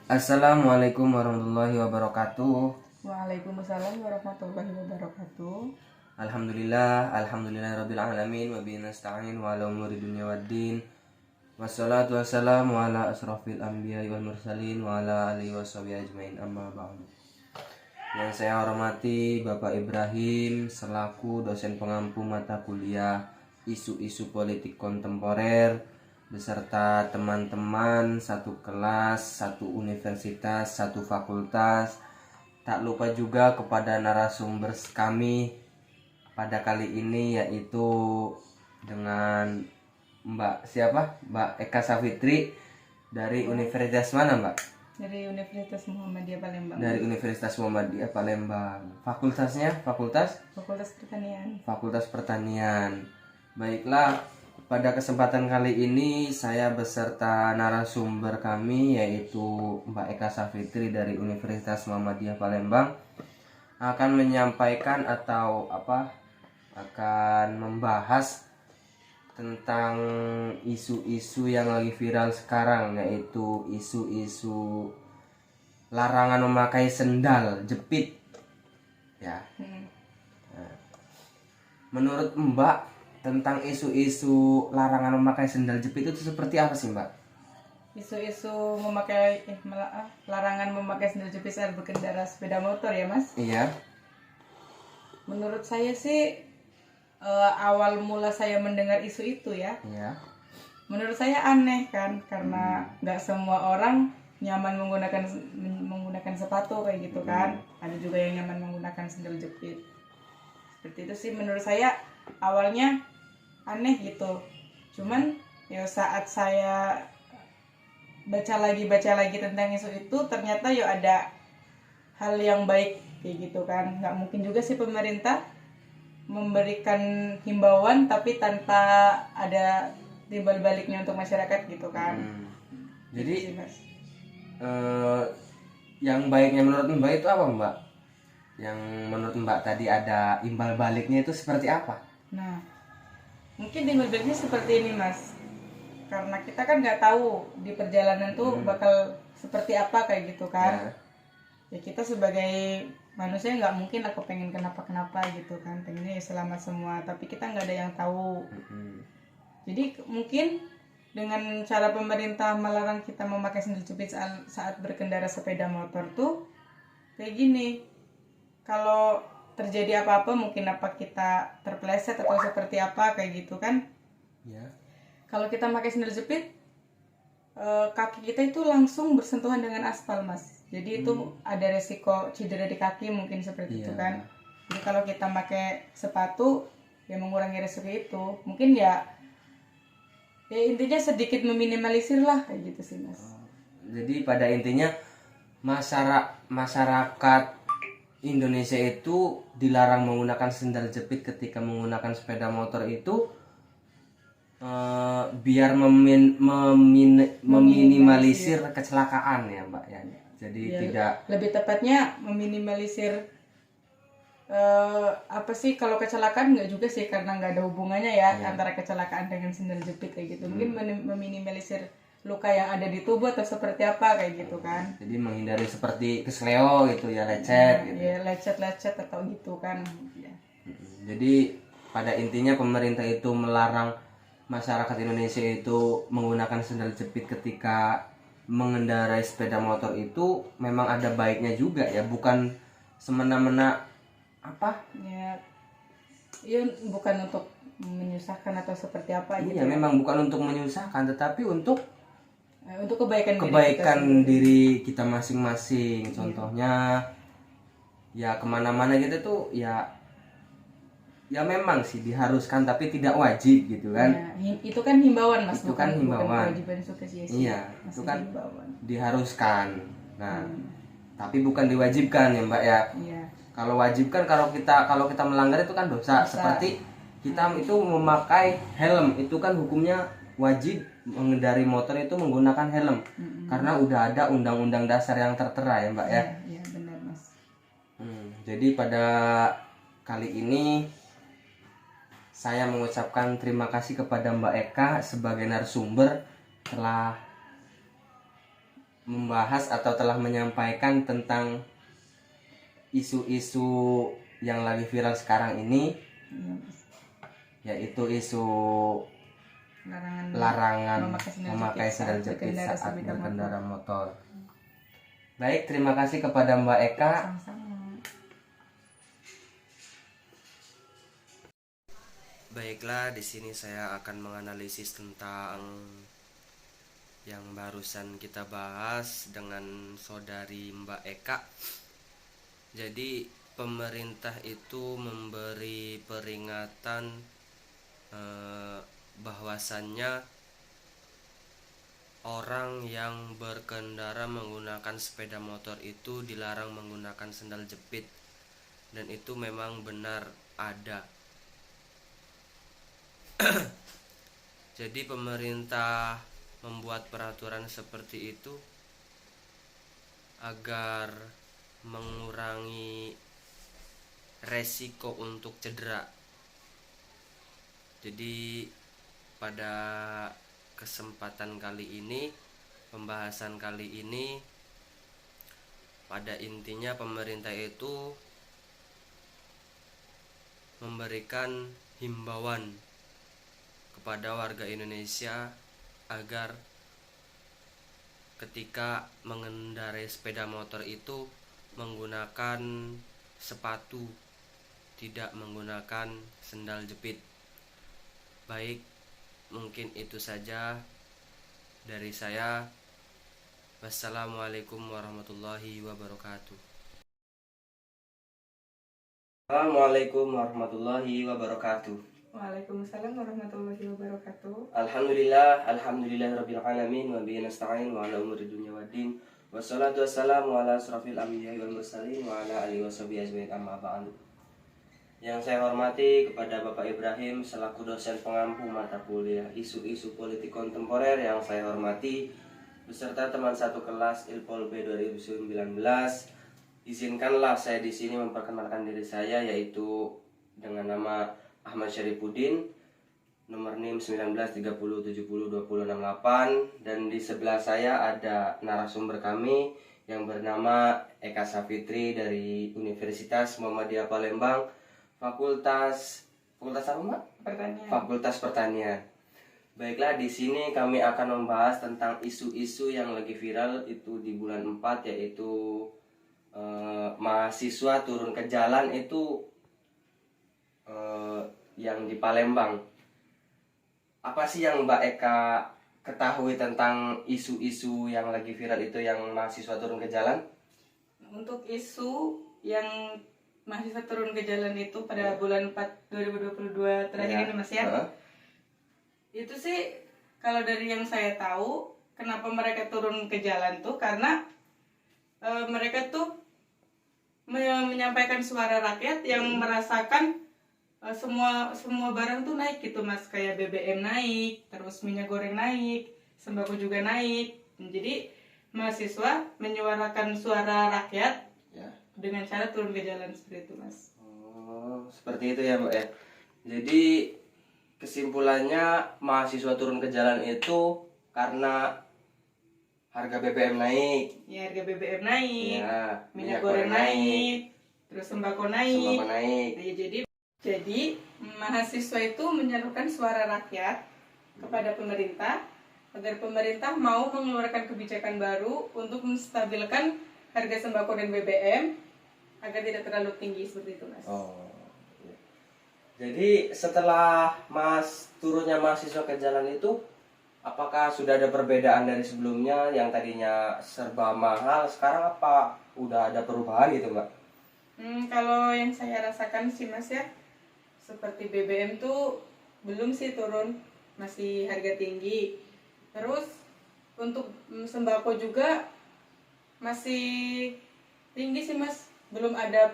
Assalamualaikum warahmatullahi wabarakatuh. Waalaikumsalam warahmatullahi wabarakatuh. Alhamdulillah rabbil alamin wa bihi nasta'in wa ala umuri dunya waddin. Wassalatu wassalamu ala asrofil anbiya'i wal mursalin wa ala alihi washabihi ajmain, amma ba'du. Yang saya hormati Bapak Ibrahim selaku dosen pengampu mata kuliah isu-isu politik kontemporer beserta teman-teman satu kelas, satu universitas, satu fakultas. Tak lupa juga kepada narasumber kami pada kali ini, yaitu dengan Mbak siapa? Mbak Eka Safitri dari Universitas mana, Mbak? Dari Universitas Muhammadiyah Palembang. Dari Universitas Muhammadiyah Palembang. Fakultasnya Fakultas Pertanian. Fakultas Pertanian. Baiklah, pada kesempatan kali ini saya beserta narasumber kami yaitu Mbak Eka Safitri dari Universitas Muhammadiyah Palembang akan menyampaikan akan membahas tentang isu-isu yang lagi viral sekarang, yaitu isu-isu larangan memakai sendal jepit ya. Menurut Mbak, tentang isu-isu larangan memakai sendal jepit itu seperti apa sih, Mbak? Isu-isu larangan memakai sandal jepit saat berkendara sepeda motor ya, Mas? Iya. Menurut saya sih awal mula saya mendengar isu itu ya. Iya. Menurut saya aneh kan, karena nggak semua orang nyaman menggunakan sepatu kayak gitu kan. Ada juga yang nyaman menggunakan sandal jepit. Seperti itu sih menurut saya awalnya aneh gitu. Cuman ya saat saya baca lagi tentang isu itu, ternyata ya ada hal yang baik kayak gitu kan. Nggak mungkin juga sih pemerintah memberikan himbauan tapi tanpa ada timbal baliknya untuk masyarakat gitu kan. Jadi gitu sih, Mas. Yang baiknya menurut Mbak itu apa, Mbak? Yang menurut Mbak tadi ada imbal baliknya itu seperti apa? Nah, mungkin timbal baliknya seperti ini, Mas. Karena kita kan nggak tahu di perjalanan tuh bakal seperti apa kayak gitu kan. Ya kita sebagai manusia nggak mungkin aku pengen kenapa-kenapa gitu kan, pengennya ya selamat semua, tapi kita nggak ada yang tahu. Jadi mungkin dengan cara pemerintah melarang kita memakai sandal jepit saat berkendara sepeda motor tuh kayak gini, kalau terjadi apa-apa, mungkin apa kita terpleset atau seperti apa kayak gitu kan Ya. Kalau kita pakai sandal jepit, kaki kita itu langsung bersentuhan dengan aspal, Mas. Jadi itu ada resiko cedera di kaki mungkin seperti itu kan. Jadi kalau kita pakai sepatu, ya mengurangi resiko itu. Mungkin ya intinya sedikit meminimalisir lah kayak gitu sih, Mas. Jadi pada intinya masyarakat Indonesia itu dilarang menggunakan sendal jepit ketika menggunakan sepeda motor itu biar meminimalisir kecelakaan ya, Mbak ya. Jadi Ya, tidak, lebih tepatnya meminimalisir apa sih, kalau kecelakaan nggak juga sih, karena nggak ada hubungannya ya antara kecelakaan dengan sandal jepit kayak gitu. Mungkin meminimalisir luka yang ada di tubuh atau seperti apa kayak gitu kan. jadi menghindari seperti kesleo gitu ya, lecet gitu. Ya lecet-lecet atau gitu kan ya. Jadi pada intinya pemerintah itu melarang masyarakat Indonesia itu menggunakan sandal jepit ketika mengendarai sepeda motor itu memang ada baiknya juga ya, bukan semena-mena Ya bukan untuk menyusahkan atau seperti apa gitu. Iya, memang bukan untuk menyusahkan, tetapi untuk kebaikan diri kita masing-masing. Contohnya ya kemana-mana gitu tuh ya memang sih diharuskan tapi tidak wajib gitu kan. Ya, itu kan himbauan, Mas. Itu kan himbauan. Bukan kewajiban sugesti. Iya, itu kan himbauan. diharuskan. Nah, tapi bukan diwajibkan ya, Mbak ya. Iya. Kalau wajib kan kalau kita melanggar itu kan dosa. Seperti kita itu memakai helm, itu kan hukumnya wajib mengendari motor itu menggunakan helm. Karena udah ada undang-undang dasar yang tertera ya, Mbak ya. Iya, benar, Mas. Jadi pada kali ini saya mengucapkan terima kasih kepada Mbak Eka sebagai narasumber telah membahas atau telah menyampaikan tentang isu-isu yang lagi viral sekarang ini, Iya, Mas. yaitu isu Larangan larangan memakai memakai sandal sandal jepit jepit saat saat berkendara berkendara motor. Baik, terima kasih kepada Mbak Eka. Sama-sama. Baiklah, di sini saya akan menganalisis tentang yang barusan kita bahas dengan saudari Mbak Eka. Jadi pemerintah itu memberi peringatan bahwasannya orang yang berkendara menggunakan sepeda motor itu dilarang menggunakan sandal jepit, dan itu memang benar ada. Jadi pemerintah membuat peraturan seperti itu agar mengurangi resiko untuk cedera. Jadi pada kesempatan kali ini, pembahasan kali ini, pada intinya pemerintah itu memberikan himbauan kepada warga Indonesia agar ketika mengendarai sepeda motor itu menggunakan sepatu, tidak menggunakan sandal jepit. Baik, mungkin itu saja dari saya. Wassalamualaikum warahmatullahi wabarakatuh. Assalamualaikum warahmatullahi wabarakatuh. Waalaikumsalam warahmatullahi wabarakatuh. Alhamdulillah rabbil alamin wa bihi nasta'in wa ala umuri dunya waddin. Wassalatu wassalamu ala asrafil anbiya'i wal mursalin wa ala alihi washabihi ajmain, amma ba'du. Yang saya hormati kepada Bapak Ibrahim selaku dosen pengampu mata kuliah isu-isu politik kontemporer yang saya hormati, beserta teman satu kelas Ilpol B 2019. Izinkanlah saya di sini memperkenalkan diri saya, yaitu dengan nama Ahmad Syarifuddin, nomor NIM 1930702068, dan di sebelah saya ada narasumber kami yang bernama Eka Safitri dari Universitas Muhammadiyah Palembang, Fakultas apa, Mbak? Pertanyaan. Fakultas Pertanian. Baiklah, di sini kami akan membahas tentang isu-isu yang lagi viral itu di bulan 4, yaitu mahasiswa turun ke jalan itu yang di Palembang. Apa sih yang Mbak Eka ketahui tentang isu-isu yang lagi viral itu yang mahasiswa turun ke jalan? Untuk isu yang mahasiswa turun ke jalan itu pada bulan 4 2022 terakhir ini, Mas ya. Itu sih kalau dari yang saya tahu, kenapa mereka turun ke jalan tuh karena mereka tuh menyampaikan suara rakyat yang merasakan semua barang tuh naik gitu, Mas. Kayak BBM naik, terus minyak goreng naik, sembako juga naik. Jadi mahasiswa menyuarakan suara rakyat Ya, dengan cara turun ke jalan seperti itu, Mas. oh, seperti itu ya, Mbak ya. Jadi kesimpulannya mahasiswa turun ke jalan itu karena harga BBM naik. Ya, harga BBM naik, Ya, minyak goreng naik, terus sembako naik. sembako naik. Nah, jadi mahasiswa itu menyerukan suara rakyat kepada pemerintah agar pemerintah mau mengeluarkan kebijakan baru untuk menstabilkan harga sembako dan BBM agar tidak terlalu tinggi seperti itu, Mas. Oh, iya. Jadi setelah turunnya mahasiswa ke jalan itu, apakah sudah ada perbedaan dari sebelumnya yang tadinya serba mahal, sekarang apa udah ada perubahan gitu, Mbak? Kalau yang saya rasakan sih, Mas ya, seperti BBM tuh belum sih turun, masih harga tinggi. Terus untuk sembako juga masih tinggi sih, Mas. Belum ada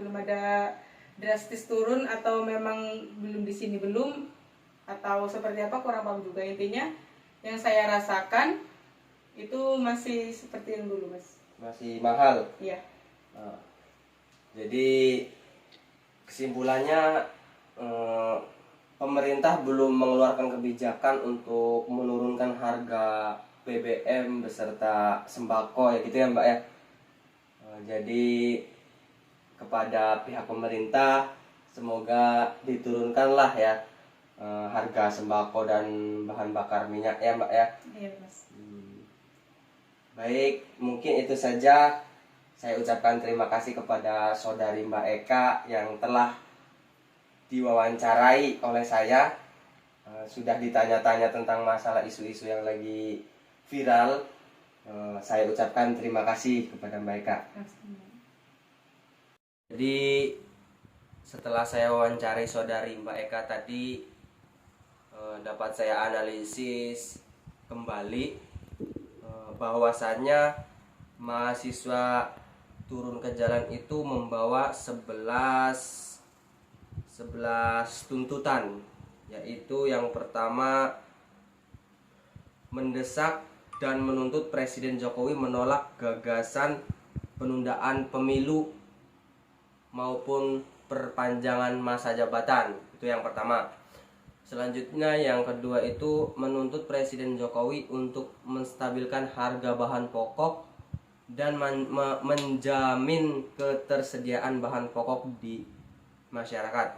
belum ada drastis turun, atau memang belum di sini belum, atau seperti apa kurang paham juga. Intinya yang saya rasakan itu masih seperti yang dulu, Mas. Masih mahal. Iya. Nah, jadi kesimpulannya pemerintah belum mengeluarkan kebijakan untuk menurunkan harga BBM beserta sembako ya gitu ya Mbak ya. Jadi kepada pihak pemerintah semoga diturunkanlah ya harga sembako dan bahan bakar minyak ya Mbak ya. Iya Mas. Baik, mungkin itu saja. Saya ucapkan terima kasih kepada saudari Mbak Eka yang telah diwawancarai oleh saya. Sudah ditanya-tanya tentang masalah isu-isu yang lagi viral. Saya ucapkan terima kasih kepada Mbak Eka. Jadi setelah saya wawancarai saudari Mbak Eka tadi, dapat saya analisis kembali bahwasannya mahasiswa turun ke jalan itu membawa 11 tuntutan, yaitu yang pertama mendesak dan menuntut Presiden Jokowi menolak gagasan penundaan pemilu maupun perpanjangan masa jabatan. Itu yang pertama. Selanjutnya yang kedua itu menuntut Presiden Jokowi untuk menstabilkan harga bahan pokok dan menjamin ketersediaan bahan pokok di masyarakat.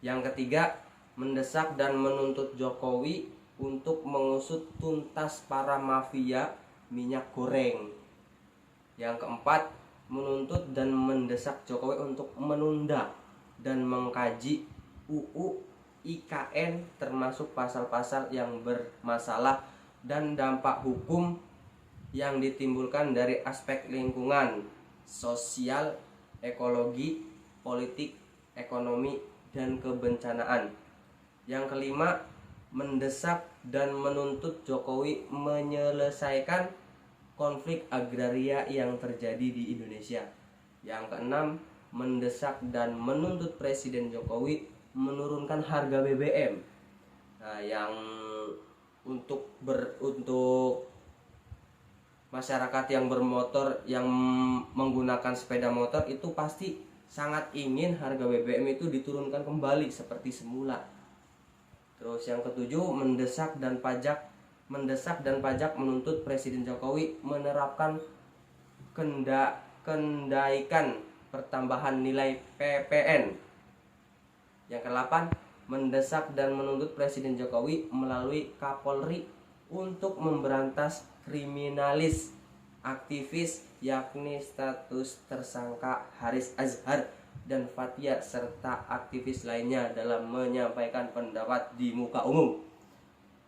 Yang ketiga, mendesak dan menuntut Jokowi untuk mengusut tuntas para mafia minyak goreng. Yang keempat, menuntut dan mendesak Jokowi untuk menunda dan mengkaji UU IKN termasuk pasal-pasal yang bermasalah dan dampak hukum yang ditimbulkan dari aspek lingkungan, sosial, ekologi, politik, ekonomi, dan kebencanaan. Yang kelima, mendesak dan menuntut Jokowi menyelesaikan konflik agraria yang terjadi di Indonesia. Yang keenam, mendesak dan menuntut Presiden Jokowi menurunkan harga BBM. Nah, yang untuk masyarakat yang bermotor, yang menggunakan sepeda motor itu pasti sangat ingin harga BBM itu diturunkan kembali seperti semula. Terus yang ketujuh, mendesak dan pajak menuntut Presiden Jokowi menerapkan kendaikan pertambahan nilai PPN. Yang ke-8, mendesak dan menuntut Presiden Jokowi melalui Kapolri untuk memberantas kriminalis aktivis, yakni status tersangka Haris Azhar dan Fathia serta aktivis lainnya dalam menyampaikan pendapat di muka umum.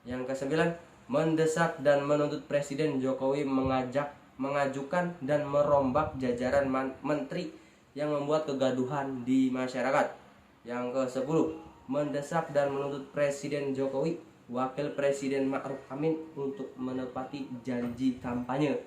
Yang ke-9, mendesak dan menuntut Presiden Jokowi mengajukan dan merombak jajaran menteri yang membuat kegaduhan di masyarakat. Yang ke-10, mendesak dan menuntut Presiden Jokowi, Wakil Presiden Ma'ruf Amin untuk menepati janji kampanye.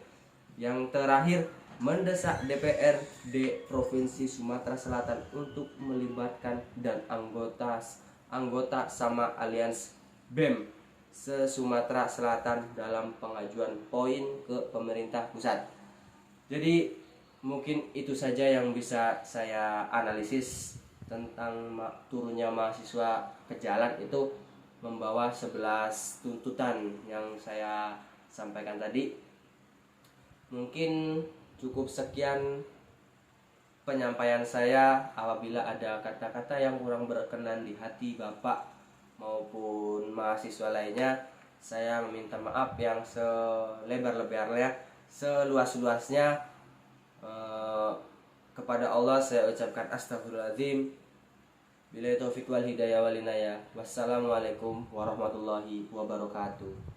Yang terakhir, mendesak DPRD Provinsi Sumatera Selatan untuk melibatkan dan anggota sama Alians BEM se-Sumatera Selatan dalam pengajuan poin ke pemerintah pusat. Jadi mungkin itu saja yang bisa saya analisis tentang turunnya mahasiswa ke jalan itu membawa 11 tuntutan yang saya sampaikan tadi. Mungkin cukup sekian penyampaian saya. Apabila ada kata-kata yang kurang berkenan di hati Bapak maupun mahasiswa lainnya, saya meminta maaf yang selebar-lebarnya, seluas-luasnya. Kepada Allah saya ucapkan astagfirullahaladzim. Billahi taufiq wal hidayah wal inayah. Wassalamualaikum warahmatullahi wabarakatuh.